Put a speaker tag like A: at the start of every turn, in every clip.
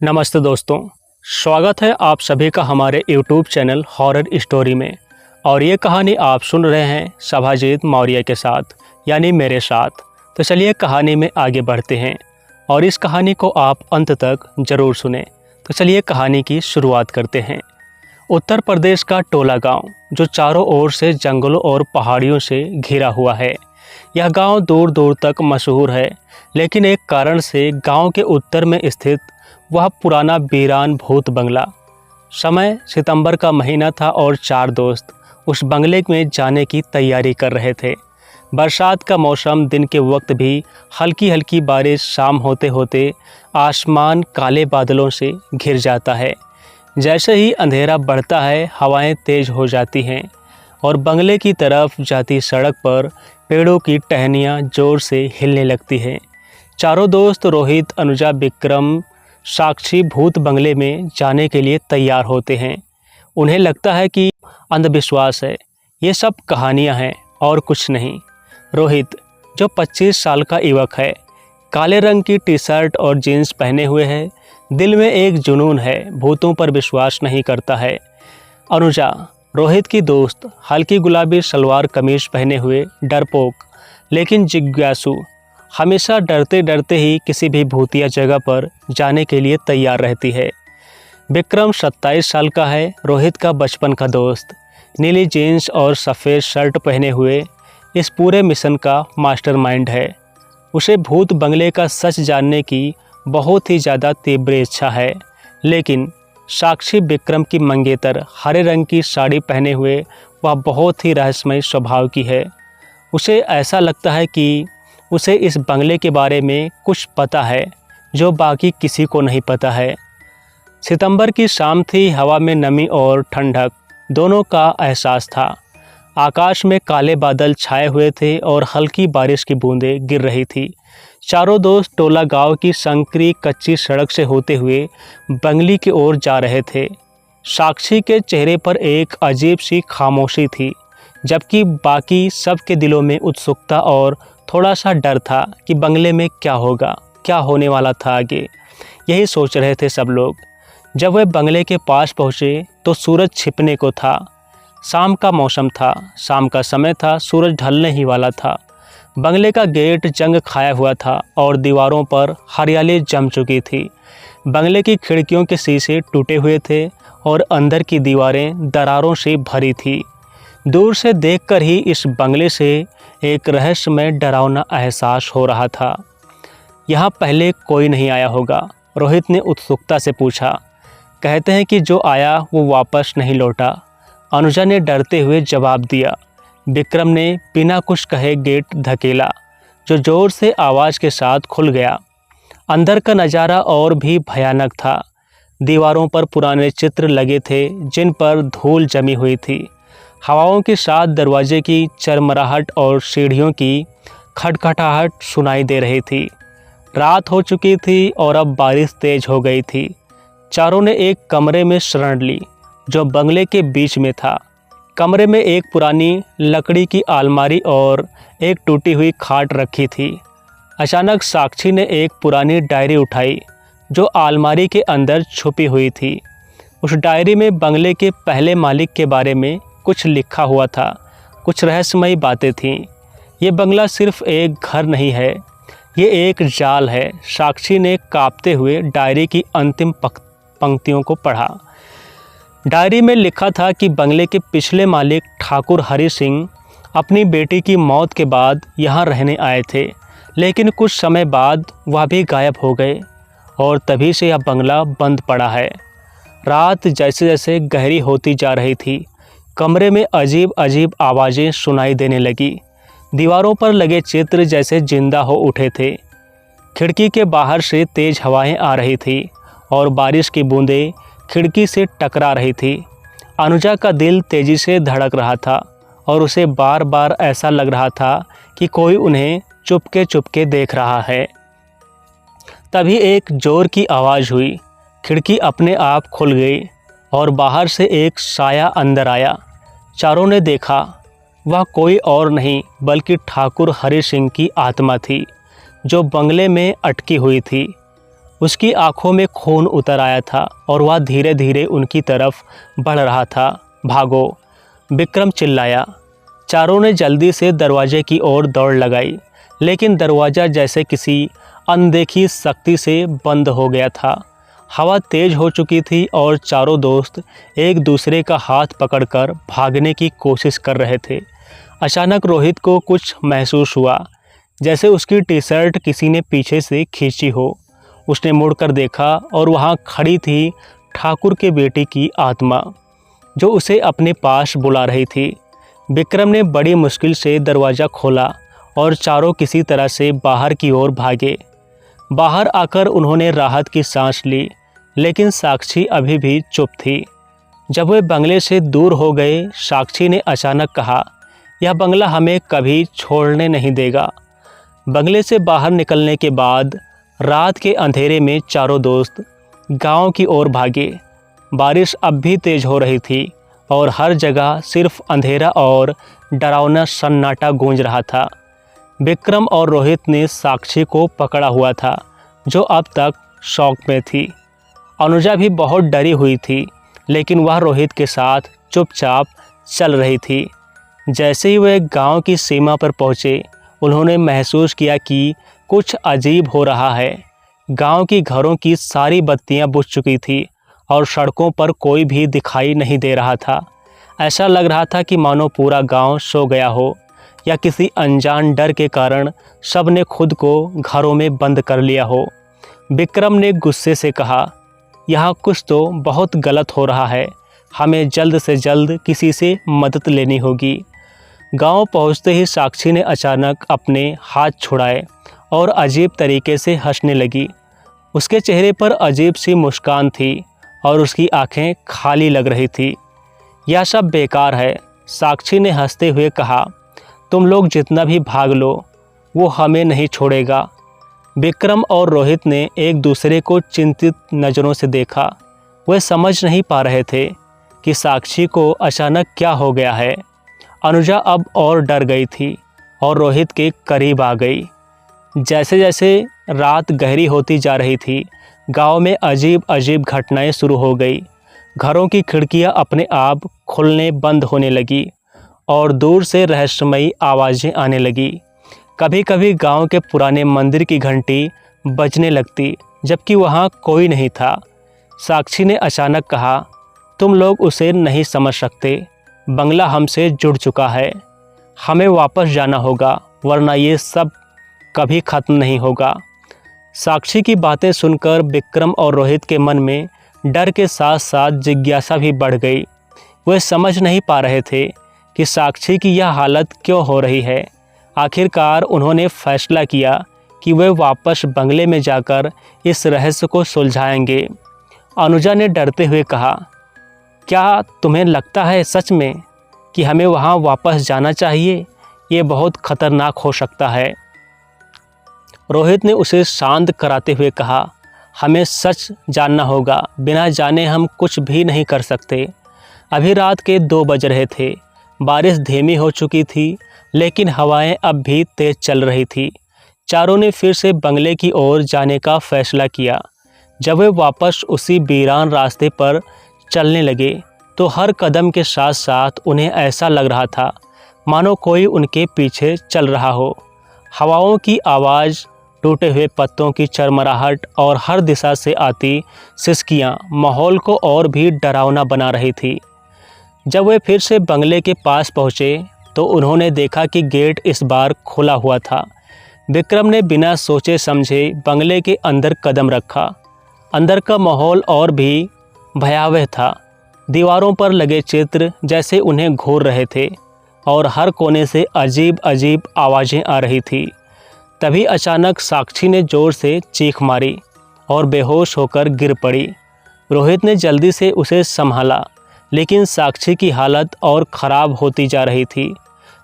A: नमस्ते दोस्तों, स्वागत है आप सभी का हमारे YouTube चैनल हॉरर स्टोरी में। और ये कहानी आप सुन रहे हैं सभाजीत मौर्य के साथ, यानी मेरे साथ। तो चलिए कहानी में आगे बढ़ते हैं और इस कहानी को आप अंत तक ज़रूर सुनें। तो चलिए कहानी की शुरुआत करते हैं। उत्तर प्रदेश का टोला गांव, जो चारों ओर से जंगलों और पहाड़ियों से घिरा हुआ है। यह गांव दूर दूर तक मशहूर है, लेकिन एक कारण से गांव के उत्तर में स्थित वह पुराना वीरान भूत बंगला। समय सितंबर का महीना था और चार दोस्त उस बंगले में जाने की तैयारी कर रहे थे। बरसात का मौसम, दिन के वक्त भी हल्की हल्की बारिश, शाम होते होते आसमान काले बादलों से घिर जाता है। जैसे ही अंधेरा बढ़ता है, हवाएं तेज हो जाती हैं और बंगले की तरफ जाती सड़क पर पेड़ों की टहनियाँ जोर से हिलने लगती हैं। चारों दोस्त रोहित, अनुजा, विक्रम, साक्षी भूत बंगले में जाने के लिए तैयार होते हैं। उन्हें लगता है कि अंधविश्वास है, ये सब कहानियां हैं और कुछ नहीं। रोहित, जो 25 साल का युवक है, काले रंग की टी शर्ट और जीन्स पहने हुए है। दिल में एक जुनून है, भूतों पर विश्वास नहीं करता है। अनुजा, रोहित की दोस्त, हल्की गुलाबी सलवार कमीज पहने हुए, डरपोक लेकिन जिज्ञासु, हमेशा डरते डरते ही किसी भी भूतिया जगह पर जाने के लिए तैयार रहती है। विक्रम 27 साल का है, रोहित का बचपन का दोस्त, नीली जीन्स और सफ़ेद शर्ट पहने हुए इस पूरे मिशन का मास्टरमाइंड है। उसे भूत बंगले का सच जानने की बहुत ही ज़्यादा तीव्र इच्छा है। लेकिन साक्षी, विक्रम की मंगेतर, हरे रंग की साड़ी पहने हुए, वह बहुत ही रहस्यमय स्वभाव की है। उसे ऐसा लगता है कि उसे इस बंगले के बारे में कुछ पता है जो बाकी किसी को नहीं पता है। सितंबर की शाम थी, हवा में नमी और ठंडक दोनों का एहसास था। आकाश में काले बादल छाए हुए थे और हल्की बारिश की बूंदें गिर रही थी। चारों दोस्त टोला गांव की संकरी कच्ची सड़क से होते हुए बंगले की ओर जा रहे थे। साक्षी के चेहरे पर एक अजीब सी खामोशी थी, जबकि बाकी सबके दिलों में उत्सुकता और थोड़ा सा डर था कि बंगले में क्या होगा, क्या होने वाला था आगे। यही सोच रहे थे सब लोग। जब वे बंगले के पास पहुँचे तो सूरज छिपने को था। शाम का मौसम था, शाम का समय था, सूरज ढलने ही वाला था। बंगले का गेट जंग खाया हुआ था और दीवारों पर हरियाली जम चुकी थी। बंगले की खिड़कियों के शीशे टूटे हुए थे और अंदर की दीवारें दरारों से भरी थी। दूर से देखकर ही इस बंगले से एक रहस्यमय डरावना एहसास हो रहा था। यहाँ पहले कोई नहीं आया होगा? रोहित ने उत्सुकता से पूछा। कहते हैं कि जो आया वो वापस नहीं लौटा, अनुजा ने डरते हुए जवाब दिया। विक्रम ने बिना कुछ कहे गेट धकेला, जो जोर से आवाज़ के साथ खुल गया। अंदर का नज़ारा और भी भयानक था। दीवारों पर पुराने चित्र लगे थे जिन पर धूल जमी हुई थी। हवाओं के साथ दरवाजे की चरमराहट और सीढ़ियों की खटखटाहट सुनाई दे रही थी। रात हो चुकी थी और अब बारिश तेज हो गई थी। चारों ने एक कमरे में शरण ली, जो बंगले के बीच में था। कमरे में एक पुरानी लकड़ी की अलमारी और एक टूटी हुई खाट रखी थी। अचानक साक्षी ने एक पुरानी डायरी उठाई, जो अलमारी के अंदर छुपी हुई थी। उस डायरी में बंगले के पहले मालिक के बारे में कुछ लिखा हुआ था, कुछ रहस्यमयी बातें थीं। ये बंगला सिर्फ एक घर नहीं है, ये एक जाल है। साक्षी ने कांपते हुए डायरी की अंतिम पंक्तियों को पढ़ा। डायरी में लिखा था कि बंगले के पिछले मालिक ठाकुर हरि सिंह अपनी बेटी की मौत के बाद यहाँ रहने आए थे, लेकिन कुछ समय बाद वह भी गायब हो गए और तभी से यह बंगला बंद पड़ा है। रात जैसे जैसे गहरी होती जा रही थी, कमरे में अजीब अजीब आवाज़ें सुनाई देने लगी। दीवारों पर लगे चित्र जैसे जिंदा हो उठे थे। खिड़की के बाहर से तेज हवाएं आ रही थी और बारिश की बूंदें खिड़की से टकरा रही थी। अनुजा का दिल तेज़ी से धड़क रहा था और उसे बार बार ऐसा लग रहा था कि कोई उन्हें चुपके चुपके देख रहा है। तभी एक ज़ोर की आवाज़ हुई, खिड़की अपने आप खुल गई और बाहर से एक साया अंदर आया। चारों ने देखा, वह कोई और नहीं बल्कि ठाकुर हरि सिंह की आत्मा थी, जो बंगले में अटकी हुई थी। उसकी आंखों में खून उतर आया था और वह धीरे धीरे उनकी तरफ बढ़ रहा था। भागो, विक्रम चिल्लाया। चारों ने जल्दी से दरवाजे की ओर दौड़ लगाई, लेकिन दरवाज़ा जैसे किसी अनदेखी शक्ति से बंद हो गया था। हवा तेज हो चुकी थी और चारों दोस्त एक दूसरे का हाथ पकड़कर भागने की कोशिश कर रहे थे। अचानक रोहित को कुछ महसूस हुआ, जैसे उसकी टी शर्ट किसी ने पीछे से खींची हो। उसने मुड़कर देखा और वहाँ खड़ी थी ठाकुर के बेटे की आत्मा, जो उसे अपने पास बुला रही थी। विक्रम ने बड़ी मुश्किल से दरवाज़ा खोला और चारों किसी तरह से बाहर की ओर भागे। बाहर आकर उन्होंने राहत की सांस ली, लेकिन साक्षी अभी भी चुप थी। जब वे बंगले से दूर हो गए, साक्षी ने अचानक कहा, यह बंगला हमें कभी छोड़ने नहीं देगा। बंगले से बाहर निकलने के बाद रात के अंधेरे में चारों दोस्त गांव की ओर भागे। बारिश अब भी तेज़ हो रही थी और हर जगह सिर्फ अंधेरा और डरावना सन्नाटा गूंज रहा था। विक्रम और रोहित ने साक्षी को पकड़ा हुआ था, जो अब तक शौक में थी। अनुजा भी बहुत डरी हुई थी, लेकिन वह रोहित के साथ चुपचाप चल रही थी। जैसे ही वे गांव की सीमा पर पहुंचे, उन्होंने महसूस किया कि कुछ अजीब हो रहा है। गांव की घरों की सारी बत्तियां बुझ चुकी थी और सड़कों पर कोई भी दिखाई नहीं दे रहा था। ऐसा लग रहा था कि मानो पूरा गांव सो गया हो, या किसी अनजान डर के कारण सब ने खुद को घरों में बंद कर लिया हो। विक्रम ने गुस्से से कहा, यहाँ कुछ तो बहुत गलत हो रहा है। हमें जल्द से जल्द किसी से मदद लेनी होगी। गांव पहुंचते ही साक्षी ने अचानक अपने हाथ छुड़ाए और अजीब तरीके से हंसने लगी। उसके चेहरे पर अजीब सी मुस्कान थी और उसकी आंखें खाली लग रही थी। यह सब बेकार है, साक्षी ने हंसते हुए कहा। तुम लोग जितना भी भाग लो, वो हमें नहीं छोड़ेगा। विक्रम और रोहित ने एक दूसरे को चिंतित नज़रों से देखा। वे समझ नहीं पा रहे थे कि साक्षी को अचानक क्या हो गया है। अनुजा अब और डर गई थी और रोहित के करीब आ गई। जैसे जैसे रात गहरी होती जा रही थी, गांव में अजीब अजीब घटनाएं शुरू हो गई। घरों की खिड़कियां अपने आप खुलने बंद होने लगी और दूर से रहस्यमयी आवाज़ें आने लगी। कभी कभी गांव के पुराने मंदिर की घंटी बजने लगती, जबकि वहां कोई नहीं था। साक्षी ने अचानक कहा, तुम लोग उसे नहीं समझ सकते। बंगला हमसे जुड़ चुका है। हमें वापस जाना होगा, वरना ये सब कभी ख़त्म नहीं होगा। साक्षी की बातें सुनकर विक्रम और रोहित के मन में डर के साथ साथ जिज्ञासा भी बढ़ गई। वे समझ नहीं पा रहे थे कि साक्षी की यह हालत क्यों हो रही है। आखिरकार उन्होंने फैसला किया कि वे वापस बंगले में जाकर इस रहस्य को सुलझाएंगे। अनुजा ने डरते हुए कहा, क्या तुम्हें लगता है सच में कि हमें वहां वापस जाना चाहिए? ये बहुत खतरनाक हो सकता है। रोहित ने उसे शांत कराते हुए कहा, हमें सच जानना होगा। बिना जाने हम कुछ भी नहीं कर सकते। अभी रात के 2 बज रहे थे। बारिश धीमी हो चुकी थी, लेकिन हवाएं अब भी तेज चल रही थी। चारों ने फिर से बंगले की ओर जाने का फैसला किया। जब वे वापस उसी वीरान रास्ते पर चलने लगे, तो हर कदम के साथ साथ उन्हें ऐसा लग रहा था मानो कोई उनके पीछे चल रहा हो। हवाओं की आवाज़, टूटे हुए पत्तों की चरमराहट और हर दिशा से आती सिसकियाँ माहौल को और भी डरावना बना रही थी। जब वे फिर से बंगले के पास पहुँचे, तो उन्होंने देखा कि गेट इस बार खुला हुआ था। विक्रम ने बिना सोचे समझे बंगले के अंदर कदम रखा। अंदर का माहौल और भी भयावह था। दीवारों पर लगे चित्र जैसे उन्हें घूर रहे थे और हर कोने से अजीब अजीब आवाज़ें आ रही थी। तभी अचानक साक्षी ने ज़ोर से चीख मारी और बेहोश होकर गिर पड़ी। रोहित ने जल्दी से उसे संभाला, लेकिन साक्षी की हालत और ख़राब होती जा रही थी।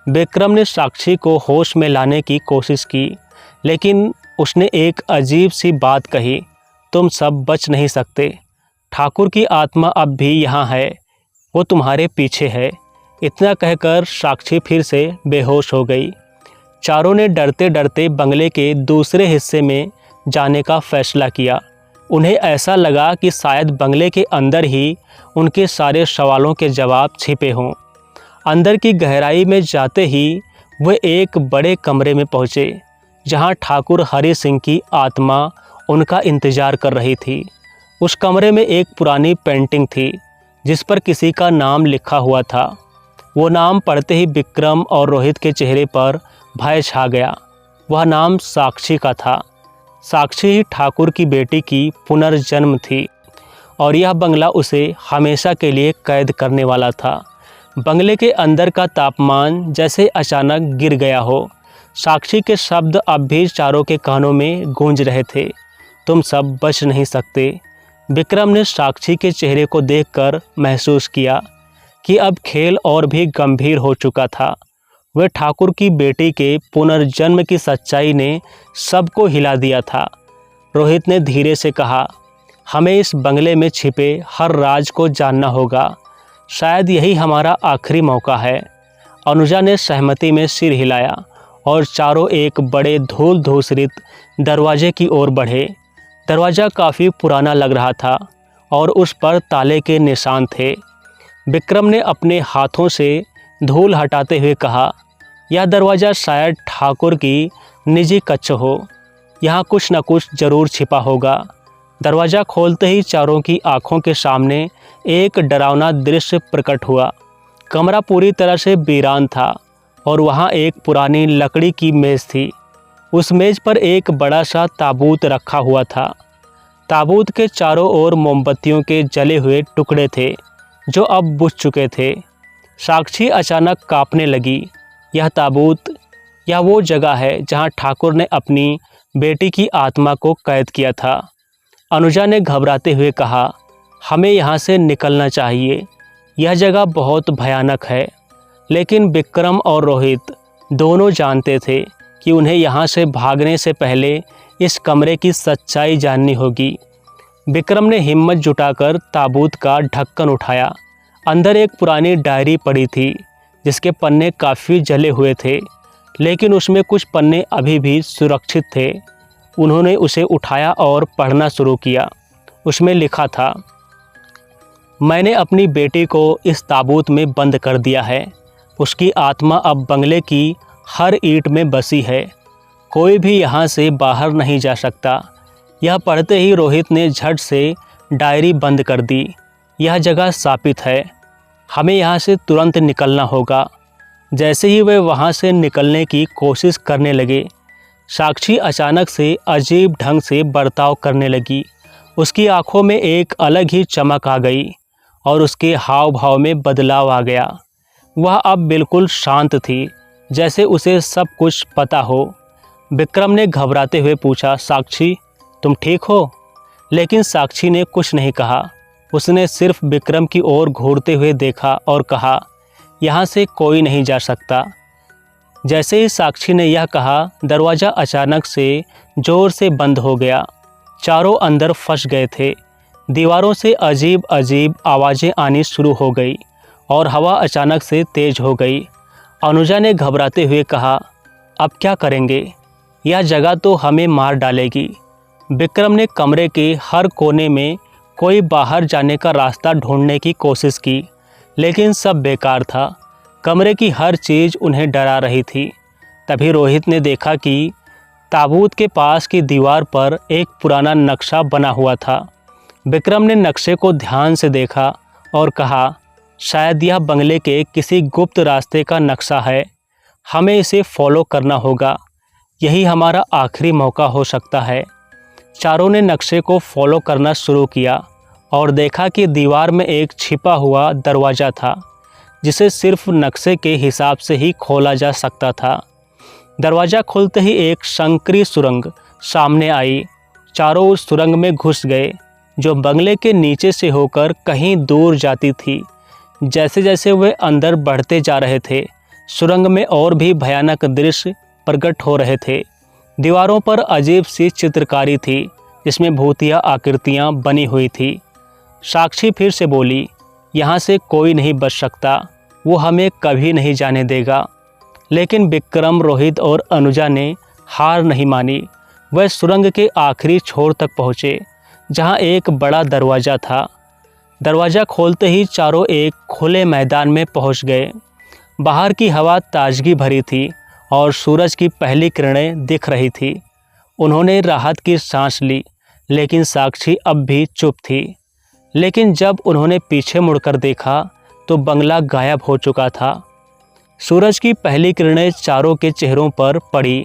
A: विक्रम ने साक्षी को होश में लाने की कोशिश की, लेकिन उसने एक अजीब सी बात कही, तुम सब बच नहीं सकते। ठाकुर की आत्मा अब भी यहाँ है, वो तुम्हारे पीछे है। इतना कहकर साक्षी फिर से बेहोश हो गई। चारों ने डरते डरते बंगले के दूसरे हिस्से में जाने का फैसला किया, उन्हें ऐसा लगा कि शायद बंगले के अंदर ही उनके सारे सवालों के जवाब छिपे हों। अंदर की गहराई में जाते ही वे एक बड़े कमरे में पहुँचे, जहाँ ठाकुर हरि सिंह की आत्मा उनका इंतज़ार कर रही थी। उस कमरे में एक पुरानी पेंटिंग थी जिस पर किसी का नाम लिखा हुआ था। वो नाम पढ़ते ही विक्रम और रोहित के चेहरे पर भय छा गया। वह नाम साक्षी का था। साक्षी ही ठाकुर की बेटी की पुनर्जन्म थी और यह बंगला उसे हमेशा के लिए कैद करने वाला था। बंगले के अंदर का तापमान जैसे अचानक गिर गया हो। साक्षी के शब्द अब भी चारों के कानों में गूंज रहे थे, तुम सब बच नहीं सकते। विक्रम ने साक्षी के चेहरे को देखकर महसूस किया कि अब खेल और भी गंभीर हो चुका था। वह ठाकुर की बेटी के पुनर्जन्म की सच्चाई ने सबको हिला दिया था। रोहित ने धीरे से कहा, हमें इस बंगले में छिपे हर राज को जानना होगा। शायद यही हमारा आखिरी मौका है। अनुजा ने सहमति में सिर हिलाया और चारों एक बड़े धूल धूसरित दरवाजे की ओर बढ़े। दरवाज़ा काफ़ी पुराना लग रहा था और उस पर ताले के निशान थे। विक्रम ने अपने हाथों से धूल हटाते हुए कहा, यह दरवाज़ा शायद ठाकुर की निजी कक्ष हो। यहाँ कुछ न कुछ ज़रूर छिपा होगा। दरवाज़ा खोलते ही चारों की आंखों के सामने एक डरावना दृश्य प्रकट हुआ। कमरा पूरी तरह से वीरान था और वहाँ एक पुरानी लकड़ी की मेज़ थी। उस मेज़ पर एक बड़ा सा ताबूत रखा हुआ था। ताबूत के चारों ओर मोमबत्तियों के जले हुए टुकड़े थे जो अब बुझ चुके थे। साक्षी अचानक कांपने लगी। यह ताबूत, यह वो जगह है जहाँ ठाकुर ने अपनी बेटी की आत्मा को कैद किया था। अनुजा ने घबराते हुए कहा, हमें यहाँ से निकलना चाहिए, यह जगह बहुत भयानक है। लेकिन विक्रम और रोहित दोनों जानते थे कि उन्हें यहाँ से भागने से पहले इस कमरे की सच्चाई जाननी होगी। विक्रम ने हिम्मत जुटाकर ताबूत का ढक्कन उठाया। अंदर एक पुरानी डायरी पड़ी थी जिसके पन्ने काफ़ी जले हुए थे, लेकिन उसमें कुछ पन्ने अभी भी सुरक्षित थे। उन्होंने उसे उठाया और पढ़ना शुरू किया। उसमें लिखा था, मैंने अपनी बेटी को इस ताबूत में बंद कर दिया है। उसकी आत्मा अब बंगले की हर ईंट में बसी है। कोई भी यहाँ से बाहर नहीं जा सकता। यह पढ़ते ही रोहित ने झट से डायरी बंद कर दी। यह जगह शापित है, हमें यहाँ से तुरंत निकलना होगा। जैसे ही वे वहाँ से निकलने की कोशिश करने लगे, साक्षी अचानक से अजीब ढंग से बर्ताव करने लगी। उसकी आंखों में एक अलग ही चमक आ गई और उसके हाव भाव में बदलाव आ गया। वह अब बिल्कुल शांत थी, जैसे उसे सब कुछ पता हो। विक्रम ने घबराते हुए पूछा, साक्षी तुम ठीक हो? लेकिन साक्षी ने कुछ नहीं कहा। उसने सिर्फ विक्रम की ओर घूरते हुए देखा और कहा, यहाँ से कोई नहीं जा सकता। जैसे ही साक्षी ने यह कहा, दरवाज़ा अचानक से ज़ोर से बंद हो गया। चारों अंदर फंस गए थे। दीवारों से अजीब अजीब आवाज़ें आनी शुरू हो गई और हवा अचानक से तेज हो गई। अनुजा ने घबराते हुए कहा, अब क्या करेंगे? यह जगह तो हमें मार डालेगी। विक्रम ने कमरे के हर कोने में कोई बाहर जाने का रास्ता ढूंढने की कोशिश की, लेकिन सब बेकार था। कमरे की हर चीज़ उन्हें डरा रही थी। तभी रोहित ने देखा कि ताबूत के पास की दीवार पर एक पुराना नक्शा बना हुआ था। विक्रम ने नक्शे को ध्यान से देखा और कहा, शायद यह बंगले के किसी गुप्त रास्ते का नक्शा है। हमें इसे फॉलो करना होगा। यही हमारा आखिरी मौका हो सकता है। चारों ने नक्शे को फॉलो करना शुरू किया और देखा कि दीवार में एक छिपा हुआ दरवाज़ा था जिसे सिर्फ नक्शे के हिसाब से ही खोला जा सकता था। दरवाज़ा खुलते ही एक संकरी सुरंग सामने आई। चारों उस सुरंग में घुस गए जो बंगले के नीचे से होकर कहीं दूर जाती थी। जैसे जैसे वे अंदर बढ़ते जा रहे थे, सुरंग में और भी भयानक दृश्य प्रकट हो रहे थे। दीवारों पर अजीब सी चित्रकारी थी जिसमें भूतिया आकृतियाँ बनी हुई थी। साक्षी फिर से बोली, यहाँ से कोई नहीं बच सकता, वो हमें कभी नहीं जाने देगा। लेकिन विक्रम, रोहित और अनुजा ने हार नहीं मानी। वह सुरंग के आखिरी छोर तक पहुँचे जहाँ एक बड़ा दरवाज़ा था। दरवाज़ा खोलते ही चारों एक खुले मैदान में पहुँच गए। बाहर की हवा ताजगी भरी थी और सूरज की पहली किरणें दिख रही थी। उन्होंने राहत की सांस ली, लेकिन साक्षी अब भी चुप थी। लेकिन जब उन्होंने पीछे मुड़कर देखा तो बंगला गायब हो चुका था। सूरज की पहली किरणें चारों के चेहरों पर पड़ी,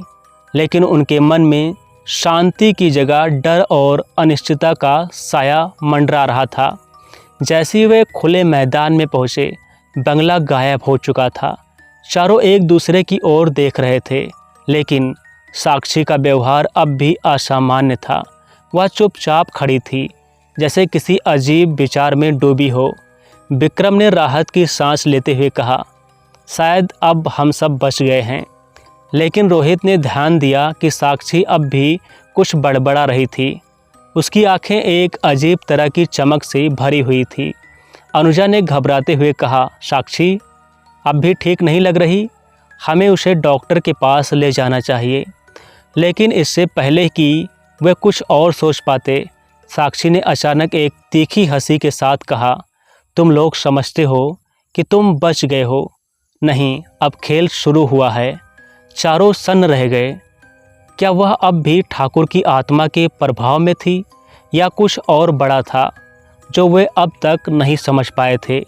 A: लेकिन उनके मन में शांति की जगह डर और अनिश्चितता का साया मंडरा रहा था। जैसे ही वे खुले मैदान में पहुँचे, बंगला गायब हो चुका था। चारों एक दूसरे की ओर देख रहे थे, लेकिन साक्षी का व्यवहार अब भी असामान्य था। वह चुपचाप खड़ी थी, जैसे किसी अजीब विचार में डूबी हो। विक्रम ने राहत की सांस लेते हुए कहा, शायद अब हम सब बच गए हैं। लेकिन रोहित ने ध्यान दिया कि साक्षी अब भी कुछ बड़बड़ा रही थी। उसकी आंखें एक अजीब तरह की चमक से भरी हुई थी। अनुजा ने घबराते हुए कहा, साक्षी अब भी ठीक नहीं लग रही, हमें उसे डॉक्टर के पास ले जाना चाहिए। लेकिन इससे पहले कि वे कुछ और सोच पाते, साक्षी ने अचानक एक तीखी हंसी के साथ कहा, तुम लोग समझते हो कि तुम बच गए हो, नहीं, अब खेल शुरू हुआ है। चारों सन्न रह गए। क्या वह अब भी ठाकुर की आत्मा के प्रभाव में थी या कुछ और बड़ा था जो वे अब तक नहीं समझ पाए थे।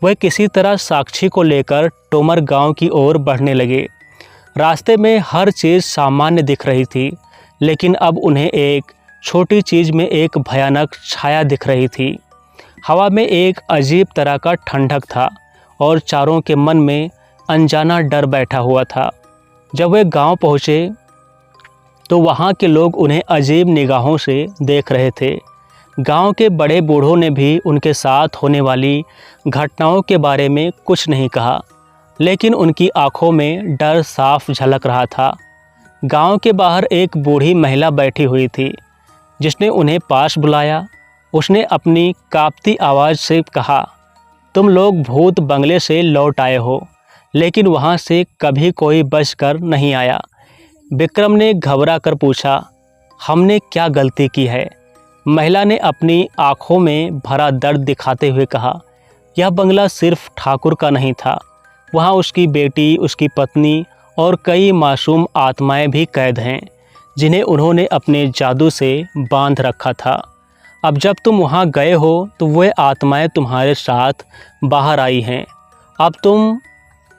A: वे किसी तरह साक्षी को लेकर टोमर गांव की ओर बढ़ने लगे। रास्ते में हर चीज़ सामान्य दिख रही थी, लेकिन अब उन्हें एक छोटी चीज़ में एक भयानक छाया दिख रही थी। हवा में एक अजीब तरह का ठंडक था और चारों के मन में अनजाना डर बैठा हुआ था। जब वे गांव पहुँचे तो वहाँ के लोग उन्हें अजीब निगाहों से देख रहे थे। गांव के बड़े बूढ़ों ने भी उनके साथ होने वाली घटनाओं के बारे में कुछ नहीं कहा, लेकिन उनकी आंखों में डर साफ झलक रहा था। गांव के बाहर एक बूढ़ी महिला बैठी हुई थी, जिसने उन्हें पास बुलाया। उसने अपनी कांपती आवाज़ से कहा, तुम लोग भूत बंगले से लौट आए हो, लेकिन वहाँ से कभी कोई बचकर नहीं आया। विक्रम ने घबरा कर पूछा, हमने क्या गलती की है? महिला ने अपनी आंखों में भरा दर्द दिखाते हुए कहा, यह बंगला सिर्फ ठाकुर का नहीं था, वहाँ उसकी बेटी, उसकी पत्नी और कई मासूम आत्माएं भी कैद हैं, जिन्हें उन्होंने अपने जादू से बांध रखा था। अब जब तुम वहाँ गए हो तो वे आत्माएं तुम्हारे साथ बाहर आई हैं। अब तुम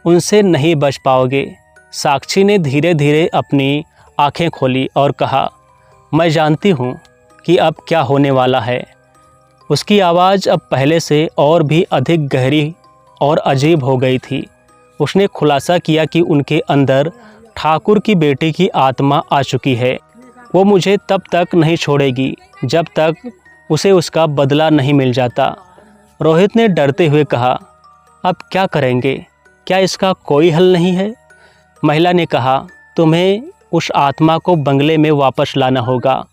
A: उनसे नहीं बच पाओगे। साक्षी ने धीरे धीरे अपनी आंखें खोली और कहा, मैं जानती हूँ कि अब क्या होने वाला है। उसकी आवाज़ अब पहले से और भी अधिक गहरी और अजीब हो गई थी। उसने खुलासा किया कि उनके अंदर ठाकुर की बेटी की आत्मा आ चुकी है। वो मुझे तब तक नहीं छोड़ेगी जब तक उसे उसका बदला नहीं मिल जाता। रोहित ने डरते हुए कहा, अब क्या करेंगे? क्या इसका कोई हल नहीं है? महिला ने कहा, तुम्हें उस आत्मा को बंगले में वापस लाना होगा।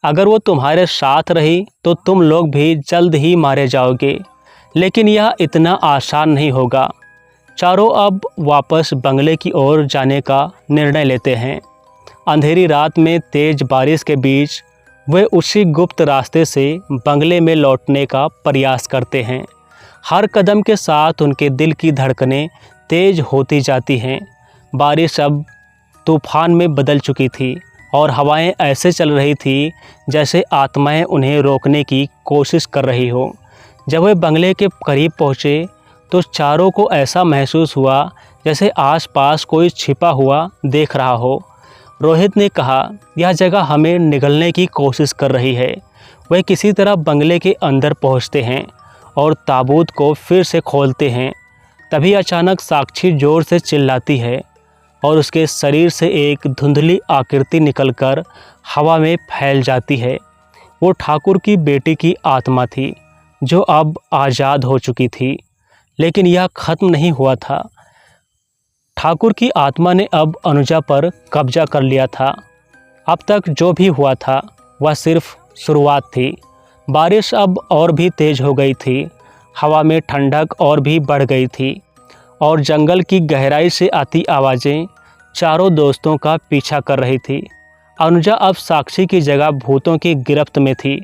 A: अगर वो तुम्हारे साथ रही तो तुम लोग भी जल्द ही मारे जाओगे, लेकिन यह इतना आसान नहीं होगा। चारों अब वापस बंगले की ओर जाने का निर्णय लेते हैं। अंधेरी रात में तेज बारिश के बीच वे उसी गुप्त रास्ते से बंगले में लौटने का प्रयास करते हैं। हर कदम के साथ उनके दिल की धड़कनें तेज होती जाती हैं। बारिश अब तूफान में बदल चुकी थी और हवाएं ऐसे चल रही थी जैसे आत्माएं उन्हें रोकने की कोशिश कर रही हो। जब वे बंगले के करीब पहुँचे तो चारों को ऐसा महसूस हुआ जैसे आसपास कोई छिपा हुआ देख रहा हो। रोहित ने कहा, यह जगह हमें निगलने की कोशिश कर रही है। वे किसी तरह बंगले के अंदर पहुंचते हैं और ताबूत को फिर से खोलते हैं। तभी अचानक साक्षी जोर से चिल्लाती है और उसके शरीर से एक धुंधली आकृति निकलकर हवा में फैल जाती है। वो ठाकुर की बेटी की आत्मा थी जो अब आज़ाद हो चुकी थी, लेकिन यह खत्म नहीं हुआ था। ठाकुर की आत्मा ने अब अनुजा पर कब्जा कर लिया था। अब तक जो भी हुआ था वह सिर्फ शुरुआत थी। बारिश अब और भी तेज़ हो गई थी, हवा में ठंडक और भी बढ़ गई थी और जंगल की गहराई से आती आवाज़ें चारों दोस्तों का पीछा कर रही थी। अनुजा अब साक्षी की जगह भूतों की गिरफ्त में थी।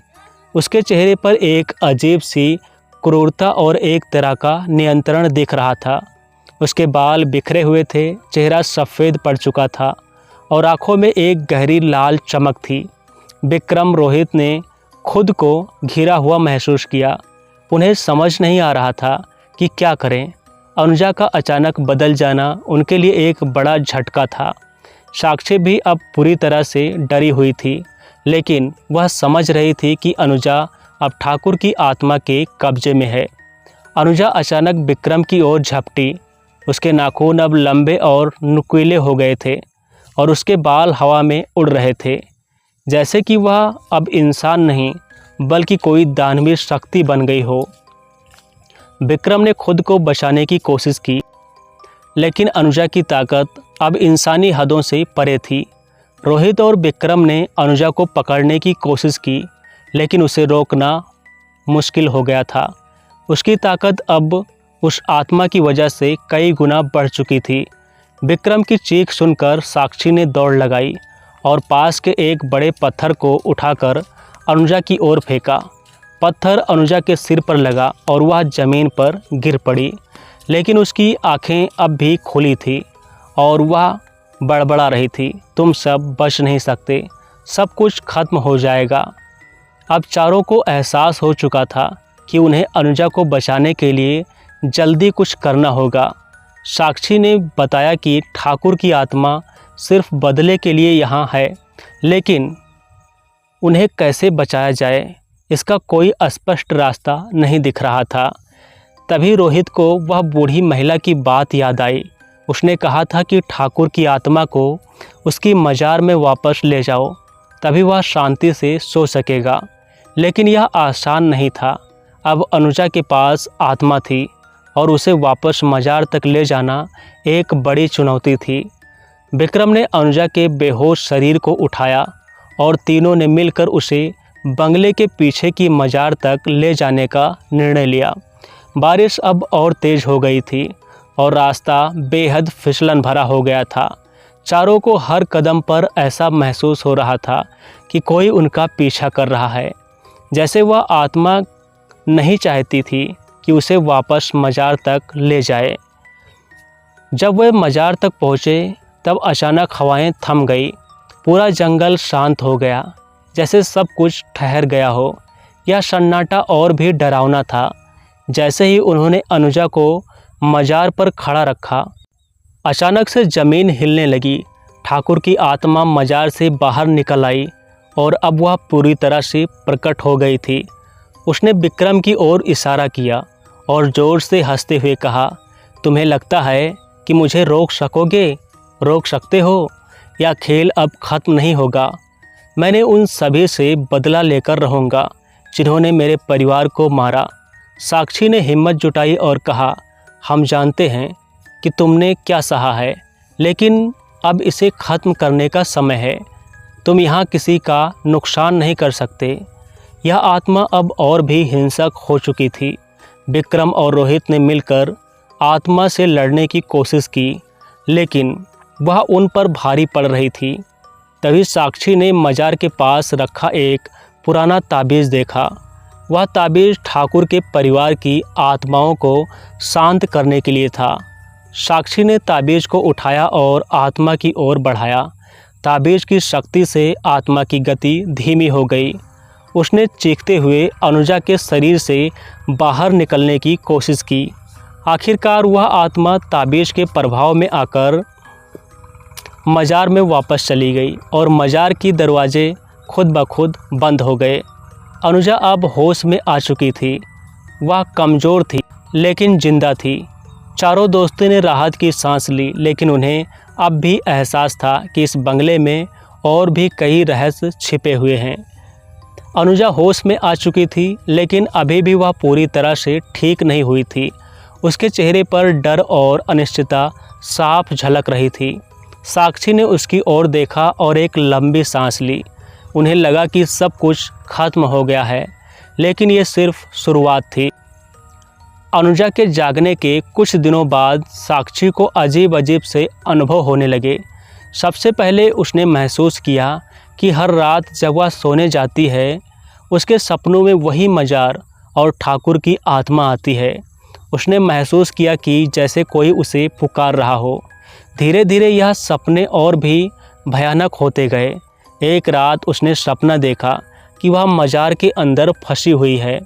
A: उसके चेहरे पर एक अजीब सी क्रूरता और एक तरह का नियंत्रण दिख रहा था। उसके बाल बिखरे हुए थे, चेहरा सफ़ेद पड़ चुका था और आंखों में एक गहरी लाल चमक थी। विक्रम रोहित ने खुद को घिरा हुआ महसूस किया। उन्हें समझ नहीं आ रहा था कि क्या करें। अनुजा का अचानक बदल जाना उनके लिए एक बड़ा झटका था। साक्षी भी अब पूरी तरह से डरी हुई थी, लेकिन वह समझ रही थी कि अनुजा अब ठाकुर की आत्मा के कब्जे में है। अनुजा अचानक विक्रम की ओर झपटी। उसके नाखून अब लंबे और नुकीले हो गए थे और उसके बाल हवा में उड़ रहे थे, जैसे कि वह अब इंसान नहीं बल्कि कोई दानवीर शक्ति बन गई हो। विक्रम ने खुद को बचाने की कोशिश की, लेकिन अनुजा की ताकत अब इंसानी हदों से परे थी। रोहित और विक्रम ने अनुजा को पकड़ने की कोशिश की, लेकिन उसे रोकना मुश्किल हो गया था। उसकी ताकत अब उस आत्मा की वजह से कई गुना बढ़ चुकी थी। विक्रम की चीख सुनकर साक्षी ने दौड़ लगाई और पास के एक बड़े पत्थर को उठाकर अनुजा की ओर फेंका। पत्थर अनुजा के सिर पर लगा और वह ज़मीन पर गिर पड़ी, लेकिन उसकी आंखें अब भी खुली थी और वह बड़बड़ा रही थी, तुम सब बच नहीं सकते, सब कुछ खत्म हो जाएगा। अब चारों को एहसास हो चुका था कि उन्हें अनुजा को बचाने के लिए जल्दी कुछ करना होगा। साक्षी ने बताया कि ठाकुर की आत्मा सिर्फ बदले के लिए यहाँ है, लेकिन उन्हें कैसे बचाया जाए इसका कोई स्पष्ट रास्ता नहीं दिख रहा था। तभी रोहित को वह बूढ़ी महिला की बात याद आई। उसने कहा था कि ठाकुर की आत्मा को उसकी मजार में वापस ले जाओ, तभी वह शांति से सो सकेगा। लेकिन यह आसान नहीं था। अब अनुजा के पास आत्मा थी और उसे वापस मजार तक ले जाना एक बड़ी चुनौती थी। विक्रम ने अनुजा के बेहोश शरीर को उठाया और तीनों ने मिलकर उसे बंगले के पीछे की मजार तक ले जाने का निर्णय लिया। बारिश अब और तेज़ हो गई थी और रास्ता बेहद फिसलन भरा हो गया था। चारों को हर कदम पर ऐसा महसूस हो रहा था कि कोई उनका पीछा कर रहा है, जैसे वह आत्मा नहीं चाहती थी कि उसे वापस मजार तक ले जाए। जब वे मजार तक पहुँचे तब अचानक हवाएं थम गई। पूरा जंगल शांत हो गया, जैसे सब कुछ ठहर गया हो। यह सन्नाटा और भी डरावना था। जैसे ही उन्होंने अनुजा को मजार पर खड़ा रखा, अचानक से ज़मीन हिलने लगी। ठाकुर की आत्मा मजार से बाहर निकल आई और अब वह पूरी तरह से प्रकट हो गई थी। उसने विक्रम की ओर इशारा किया और ज़ोर से हंसते हुए कहा, तुम्हें लगता है कि मुझे रोक सकोगे? रोक सकते हो? यह खेल अब ख़त्म नहीं होगा। मैंने उन सभी से बदला लेकर रहूँगा जिन्होंने मेरे परिवार को मारा। साक्षी ने हिम्मत जुटाई और कहा, हम जानते हैं कि तुमने क्या सहा है, लेकिन अब इसे ख़त्म करने का समय है। तुम यहाँ किसी का नुकसान नहीं कर सकते। यह आत्मा अब और भी हिंसक हो चुकी थी। विक्रम और रोहित ने मिलकर आत्मा से लड़ने की कोशिश की, लेकिन वह उन पर भारी पड़ रही थी। तभी साक्षी ने मजार के पास रखा एक पुराना ताबीज़ देखा। वह ताबीज़ ठाकुर के परिवार की आत्माओं को शांत करने के लिए था। साक्षी ने ताबीज़ को उठाया और आत्मा की ओर बढ़ाया। ताबीज़ की शक्ति से आत्मा की गति धीमी हो गई। उसने चीखते हुए अनुजा के शरीर से बाहर निकलने की कोशिश की। आखिरकार वह आत्मा ताबीज़ के प्रभाव में आकर मजार में वापस चली गई और मजार की दरवाजे खुद ब खुद बंद हो गए। अनुजा अब होश में आ चुकी थी। वह कमज़ोर थी लेकिन जिंदा थी। चारों दोस्तों ने राहत की सांस ली, लेकिन उन्हें अब भी एहसास था कि इस बंगले में और भी कई रहस्य छिपे हुए हैं। अनुजा होश में आ चुकी थी, लेकिन अभी भी वह पूरी तरह से ठीक नहीं हुई थी। उसके चेहरे पर डर और अनिश्चितता साफ झलक रही थी। साक्षी ने उसकी ओर देखा और एक लंबी सांस ली। उन्हें लगा कि सब कुछ खत्म हो गया है, लेकिन ये सिर्फ शुरुआत थी। अनुजा के जागने के कुछ दिनों बाद साक्षी को अजीब अजीब से अनुभव होने लगे। सबसे पहले उसने महसूस किया कि हर रात जब वह सोने जाती है, उसके सपनों में वही मजार और ठाकुर की आत्मा आती है। उसने महसूस किया कि जैसे कोई उसे पुकार रहा हो। धीरे धीरे यह सपने और भी भयानक होते गए। एक रात उसने सपना देखा कि वह मजार के अंदर फंसी हुई है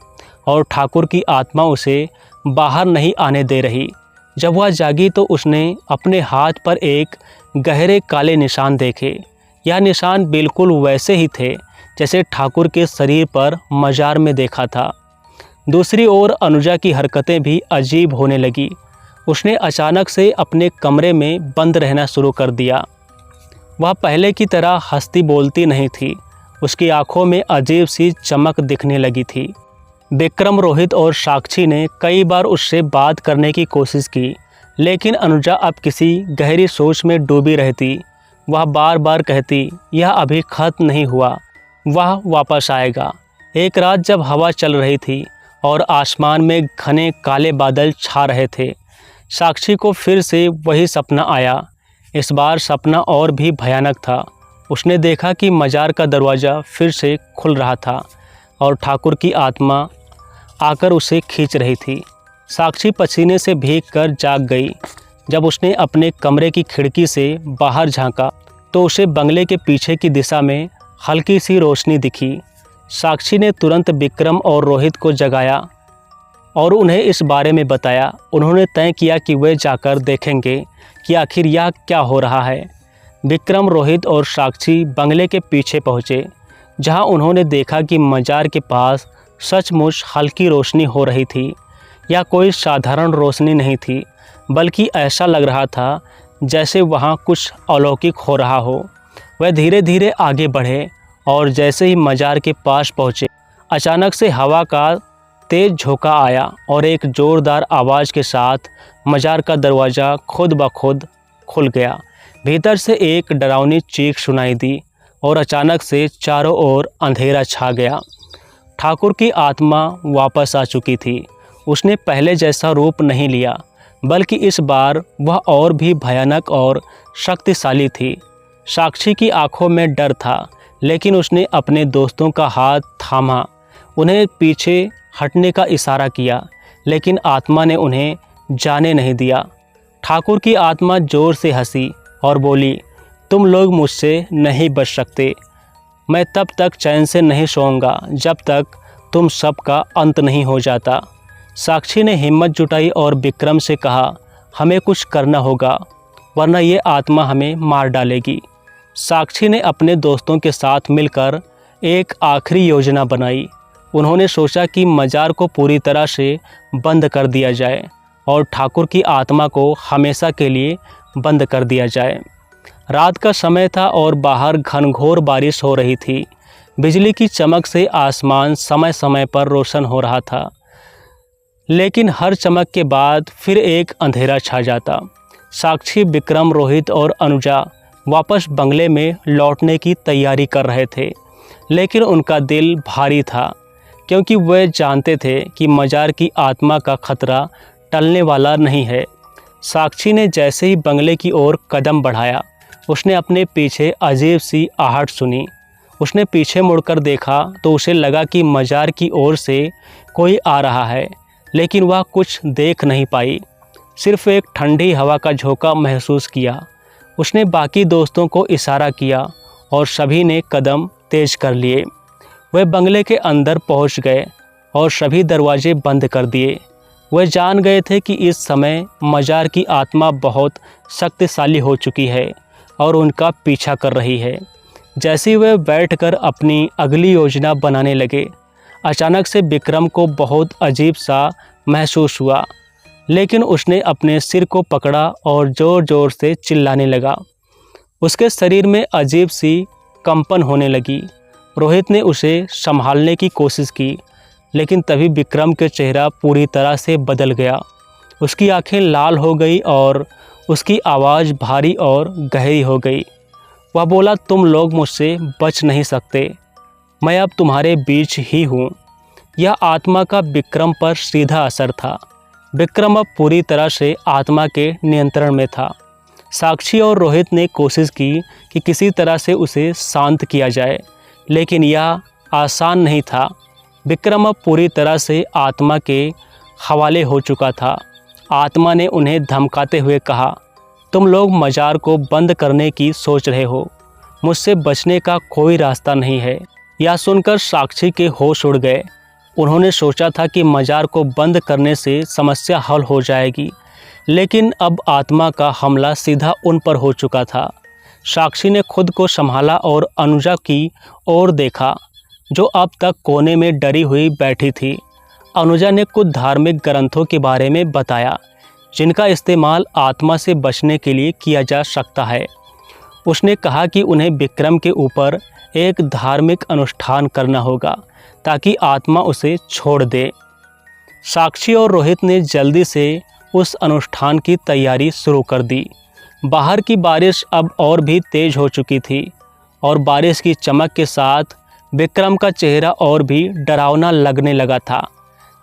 A: और ठाकुर की आत्मा उसे बाहर नहीं आने दे रही। जब वह जागी तो उसने अपने हाथ पर एक गहरे काले निशान देखे। यह निशान बिल्कुल वैसे ही थे जैसे ठाकुर के शरीर पर मजार में देखा था। दूसरी ओर अनुजा की हरकतें भी अजीब होने लगी। उसने अचानक से अपने कमरे में बंद रहना शुरू कर दिया। वह पहले की तरह हंसती बोलती नहीं थी। उसकी आंखों में अजीब सी चमक दिखने लगी थी। विक्रम, रोहित और साक्षी ने कई बार उससे बात करने की कोशिश की, लेकिन अनुजा अब किसी गहरी सोच में डूबी रहती। वह बार बार कहती, यह अभी खत्म नहीं हुआ, वह वापस आएगा। एक रात जब हवा चल रही थी और आसमान में घने काले बादल छा रहे थे, साक्षी को फिर से वही सपना आया। इस बार सपना और भी भयानक था। उसने देखा कि मजार का दरवाज़ा फिर से खुल रहा था और ठाकुर की आत्मा आकर उसे खींच रही थी। साक्षी पसीने से भीगकर जाग गई। जब उसने अपने कमरे की खिड़की से बाहर झांका तो उसे बंगले के पीछे की दिशा में हल्की सी रोशनी दिखी। साक्षी ने तुरंत विक्रम और रोहित को जगाया और उन्हें इस बारे में बताया। उन्होंने तय किया कि वे जाकर देखेंगे कि आखिर यह क्या हो रहा है। विक्रम, रोहित और साक्षी बंगले के पीछे पहुँचे, जहां उन्होंने देखा कि मजार के पास सचमुच हल्की रोशनी हो रही थी। यह कोई साधारण रोशनी नहीं थी, बल्कि ऐसा लग रहा था जैसे वहां कुछ अलौकिक हो रहा हो। वह धीरे धीरे आगे बढ़े और जैसे ही मजार के पास पहुँचे, अचानक से हवा का तेज झोंका आया और एक ज़ोरदार आवाज़ के साथ मजार का दरवाज़ा खुद ब खुद खुल गया। भीतर से एक डरावनी चीख सुनाई दी और अचानक से चारों ओर अंधेरा छा गया। ठाकुर की आत्मा वापस आ चुकी थी। उसने पहले जैसा रूप नहीं लिया, बल्कि इस बार वह और भी भयानक और शक्तिशाली थी। साक्षी की आंखों में डर था, लेकिन उसने अपने दोस्तों का हाथ थामा, उन्हें पीछे हटने का इशारा किया, लेकिन आत्मा ने उन्हें जाने नहीं दिया। ठाकुर की आत्मा ज़ोर से हंसी और बोली, तुम लोग मुझसे नहीं बच सकते। मैं तब तक चैन से नहीं सोऊंगा जब तक तुम सबका अंत नहीं हो जाता। साक्षी ने हिम्मत जुटाई और विक्रम से कहा, हमें कुछ करना होगा, वरना ये आत्मा हमें मार डालेगी। साक्षी ने अपने दोस्तों के साथ मिलकर एक आखिरी योजना बनाई। उन्होंने सोचा कि मजार को पूरी तरह से बंद कर दिया जाए और ठाकुर की आत्मा को हमेशा के लिए बंद कर दिया जाए। रात का समय था और बाहर घनघोर बारिश हो रही थी। बिजली की चमक से आसमान समय समय पर रोशन हो रहा था, लेकिन हर चमक के बाद फिर एक अंधेरा छा जाता। साक्षी, विक्रम, रोहित और अनुजा वापस बंगले में लौटने की तैयारी कर रहे थे, लेकिन उनका दिल भारी था, क्योंकि वे जानते थे कि मजार की आत्मा का खतरा टलने वाला नहीं है। साक्षी ने जैसे ही बंगले की ओर कदम बढ़ाया, उसने अपने पीछे अजीब सी आहट सुनी। उसने पीछे मुड़कर देखा तो उसे लगा कि मजार की ओर से कोई आ रहा है, लेकिन वह कुछ देख नहीं पाई, सिर्फ एक ठंडी हवा का झोंका महसूस किया। उसने बाकी दोस्तों को इशारा किया और सभी ने कदम तेज कर लिए। वे बंगले के अंदर पहुंच गए और सभी दरवाजे बंद कर दिए। वे जान गए थे कि इस समय मजार की आत्मा बहुत शक्तिशाली हो चुकी है और उनका पीछा कर रही है। जैसे ही वे बैठकर अपनी अगली योजना बनाने लगे, अचानक से विक्रम को बहुत अजीब सा महसूस हुआ, लेकिन उसने अपने सिर को पकड़ा और ज़ोर ज़ोर से चिल्लाने लगा। उसके शरीर में अजीब सी कंपन होने लगी। रोहित ने उसे संभालने की कोशिश की, लेकिन तभी विक्रम के चेहरा पूरी तरह से बदल गया। उसकी आंखें लाल हो गई और उसकी आवाज़ भारी और गहरी हो गई। वह बोला, तुम लोग मुझसे बच नहीं सकते, मैं अब तुम्हारे बीच ही हूँ। यह आत्मा का विक्रम पर सीधा असर था। विक्रम अब पूरी तरह से आत्मा के नियंत्रण में था। साक्षी और रोहित ने कोशिश की कि किसी तरह से उसे शांत किया जाए, लेकिन यह आसान नहीं था। विक्रम अब पूरी तरह से आत्मा के हवाले हो चुका था। आत्मा ने उन्हें धमकाते हुए कहा, तुम लोग मज़ार को बंद करने की सोच रहे हो, मुझसे बचने का कोई रास्ता नहीं है। यह सुनकर साक्षी के होश उड़ गए। उन्होंने सोचा था कि मज़ार को बंद करने से समस्या हल हो जाएगी, लेकिन अब आत्मा का हमला सीधा उन पर हो चुका था। साक्षी ने खुद को संभाला और अनुजा की ओर देखा, जो अब तक कोने में डरी हुई बैठी थी। अनुजा ने कुछ धार्मिक ग्रंथों के बारे में बताया, जिनका इस्तेमाल आत्मा से बचने के लिए किया जा सकता है। उसने कहा कि उन्हें विक्रम के ऊपर एक धार्मिक अनुष्ठान करना होगा ताकि आत्मा उसे छोड़ दे। साक्षी और रोहित ने जल्दी से उस अनुष्ठान की तैयारी शुरू कर दी। बाहर की बारिश अब और भी तेज हो चुकी थी और बारिश की चमक के साथ विक्रम का चेहरा और भी डरावना लगने लगा था।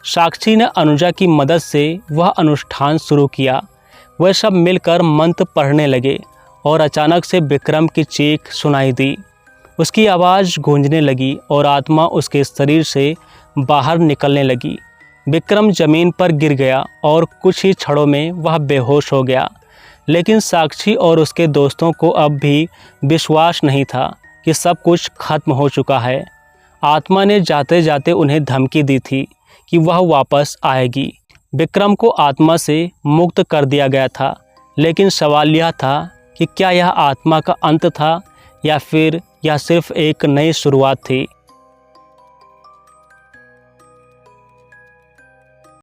A: साक्षी ने अनुजा की मदद से वह अनुष्ठान शुरू किया। वह सब मिलकर मंत्र पढ़ने लगे और अचानक से विक्रम की चीख सुनाई दी। उसकी आवाज़ गूंजने लगी और आत्मा उसके शरीर से बाहर निकलने लगी। विक्रम ज़मीन पर गिर गया और कुछ ही क्षणों में वह बेहोश हो गया। लेकिन साक्षी और उसके दोस्तों को अब भी विश्वास नहीं था कि सब कुछ खत्म हो चुका है। आत्मा ने जाते जाते उन्हें धमकी दी थी कि वह वापस आएगी। विक्रम को आत्मा से मुक्त कर दिया गया था, लेकिन सवाल यह था कि क्या यह आत्मा का अंत था या फिर यह सिर्फ एक नई शुरुआत थी।